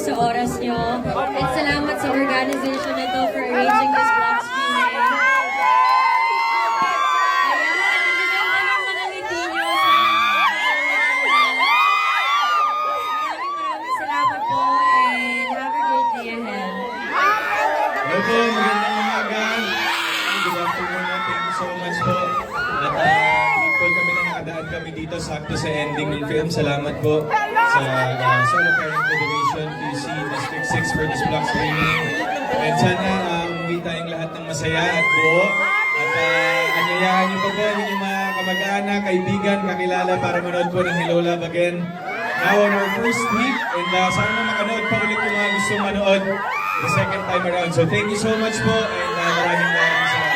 sa oras nyo. At salamat sa organization na to for arranging this vlog screening. Ayan, ang ganda ng mga ngiti nyo. Maraming salamat po and have a great day ahead. Hello po, magandang umaga. Good afternoon, thank you so much po. At grateful kami na nakadaan kami dito sakto sa ending ng film. Salamat po sa Solo Parent Federation, QC, District 6 for this vlog screening. And sana umuwi tayong lahat ng masaya at buo. At anyayahan niyo po yung mga kamag-anak, kaibigan, kakilala para manood po ng Hello Love Again. Now on our first week, and sana makanood pa ulit yung mga gusto manood the second time around. So thank you so much po, and maraming salamat.